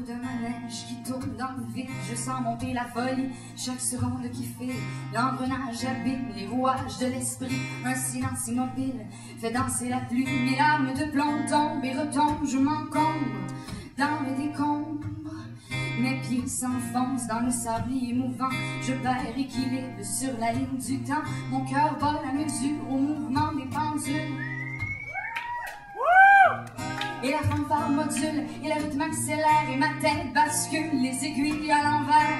de manège qui tourne dans le vide, je sens monter la folie, chaque seconde qui file, l'engrenage abîme les rouages de l'esprit, un silence immobile fait danser la pluie, mes larmes de plomb tombent et retombent, je m'encombre dans les décombres, mes pieds s'enfoncent dans le sablier mouvant, je perds équilibre sur la ligne du temps, mon cœur bat la mesure au mouvement des pendules. Et la fanfare module, et le rythme accélère, et ma tête bascule, les aiguilles à l'envers.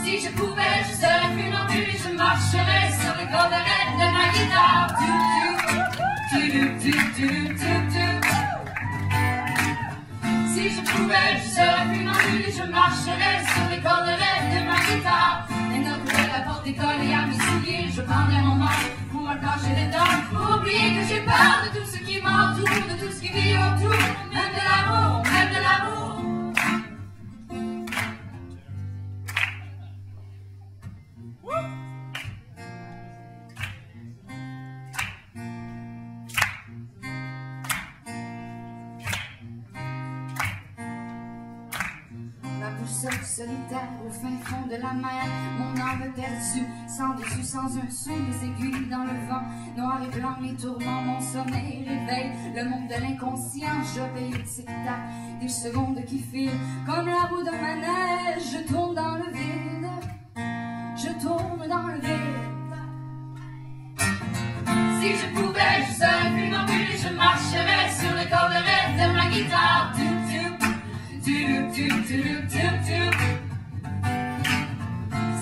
Si je pouvais, je serais funambule, je marcherais sur les corderettes de ma guitare. Si je pouvais, je serais funambule, je marcherais sur les corderettes de ma guitare. Les notes de la porte collées à mes souliers, je prendrais mon manche pour me cacher les dents, pour oublier que j'ai peur de tout ce qui m'entoure, de tout ce qui vit autour, même de l'amour, même de l'amour. Ma boussole solitaire au fin fond de la mer, mon âme perdue, sans dessus, sans un son, des aiguilles dans le vent, noir et blanc mes tourments, mon sommeil réveille le monde de l'inconscient, j'obéis au tic-tac des secondes qui filent, comme la roue d'un manège, je tourne dans le vide, je tourne dans le vide. Si je pouvais, je serais funambule, je marcherais sur les corderettes de ma guitare.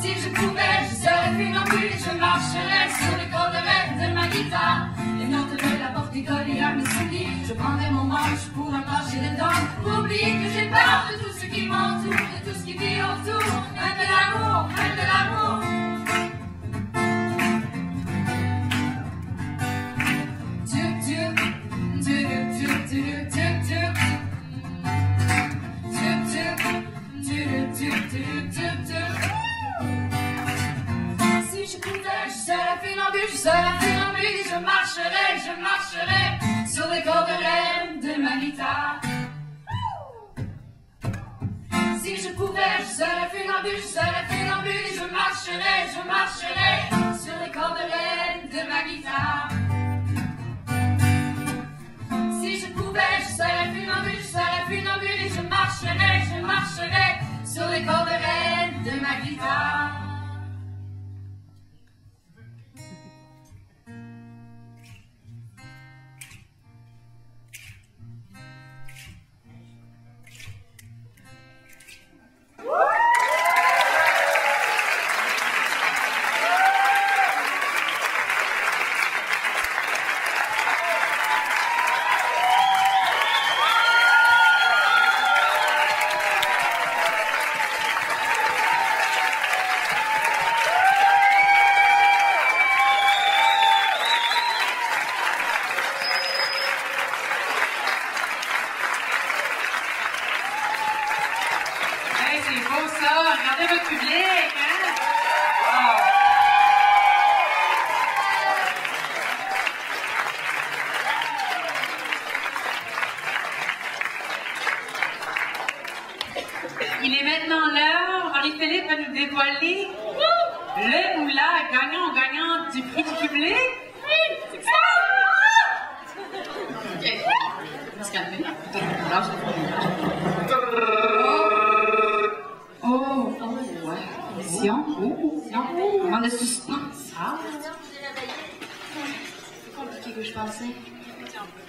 Si je pouvais, je serais funambule, je marcherais sur les corderettes de ma guitare. Les notes de la porte collées à mes souliers, je prendrais mon manche pour m'arracher les dents, pour oublier que j'ai peur de tout ce qui m'entoure, de tout ce qui vit autour, même de l'amour, même de l'amour. Si je pouvais, je serais funambule, je serais funambule, je marcherais sur les corderettes de ma guitare. Si je pouvais, je serais funambule, je marcherais sur les corderettes de ma guitare. Si je pouvais, je serais funambule, je marcherais sur les corderettes de ma guitare. Regardez votre public, hein? Wow. Il est maintenant l'heure, Marie-Philippe va nous dévoiler le ou la gagnant du prix du public. C'est ça! OK. On va se calmer. Comment de suspense. Ah! C'est compliqué que je pensais.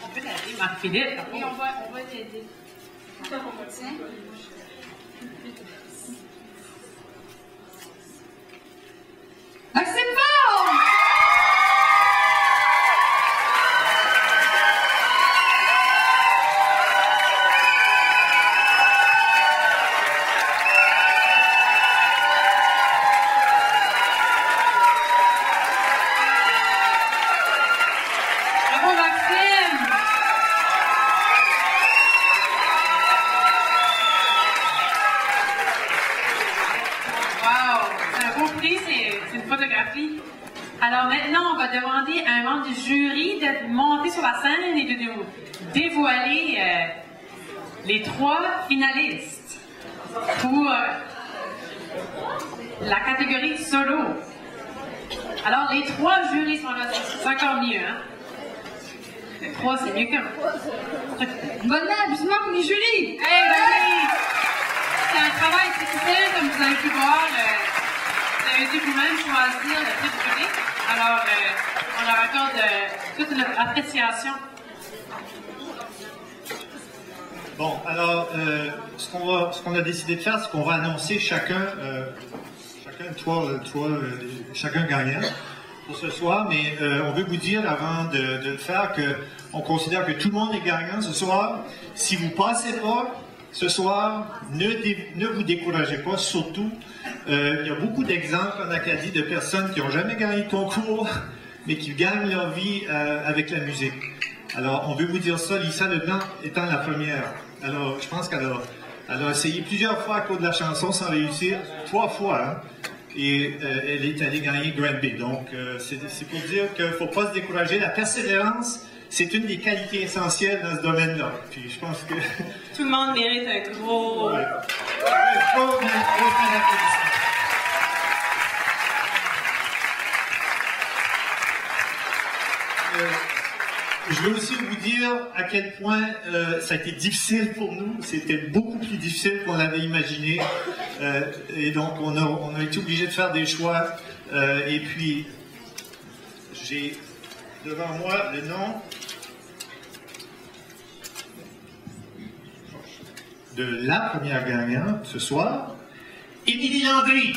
On peut t'aider, Marie-Philippe. Et on va t'aider. Tiens. Maxime Fort! C'est une photographie Alors maintenant, on va demander à un membre du jury de monter sur la scène et de nous dévoiler les 3 finalistes pour la catégorie solo. Alors, les 3 jurys sont là, c'est encore mieux, hein? Les 3, c'est mieux qu'un. Bonne abusement, les jurys! Eh ben oui! C'est un travail difficile, comme vous avez pu voir. Vous avez dû vous-même choisir le prix du jury. Alors, on leur accorde toute notre appréciation. Bon, alors, ce qu'on a décidé de faire, c'est qu'on va annoncer chacun gagnant pour ce soir, mais on veut vous dire avant de le faire qu'on considère que tout le monde est gagnant ce soir. Si vous ne passez pas ce soir, ne vous découragez pas, surtout. Il y a beaucoup d'exemples en Acadie de personnes qui n'ont jamais gagné de concours, mais qui gagnent leur vie avec la musique. Alors, on veut vous dire ça, Lisa Leblanc étant la première. Alors, je pense qu'elle a essayé plusieurs fois à cause de la chanson sans réussir, 3 fois, hein? Et elle est allée gagner Grand B. Donc, c'est pour dire qu'il ne faut pas se décourager. La persévérance, c'est une des qualités essentielles dans ce domaine-là. Puis, je pense que... Tout le monde mérite un gros... Ouais. Un gros applaudissement. Je veux aussi vous dire à quel point ça a été difficile pour nous. C'était beaucoup plus difficile qu'on l'avait imaginé. Et donc, on a été obligé de faire des choix. Et puis, j'ai devant moi le nom de la première gagnante ce soir, Émilie Landry.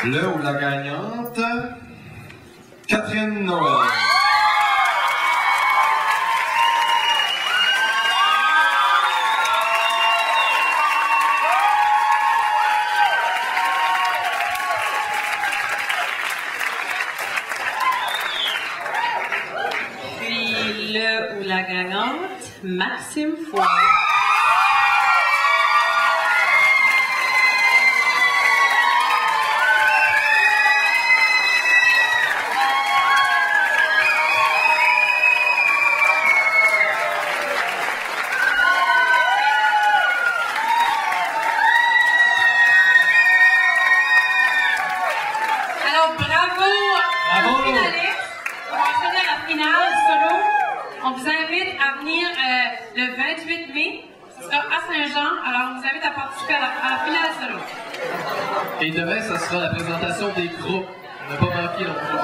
Le ou la gagnante, Catherine Noël. Puis le ou la gagnante, Maxime Foy. On vous invite à venir le 28 mai. Ce sera à Saint-Jean. Alors, on vous invite à participer à la finale solo. Et demain, ce sera la présentation des groupes. On n'a pas manqué non plus.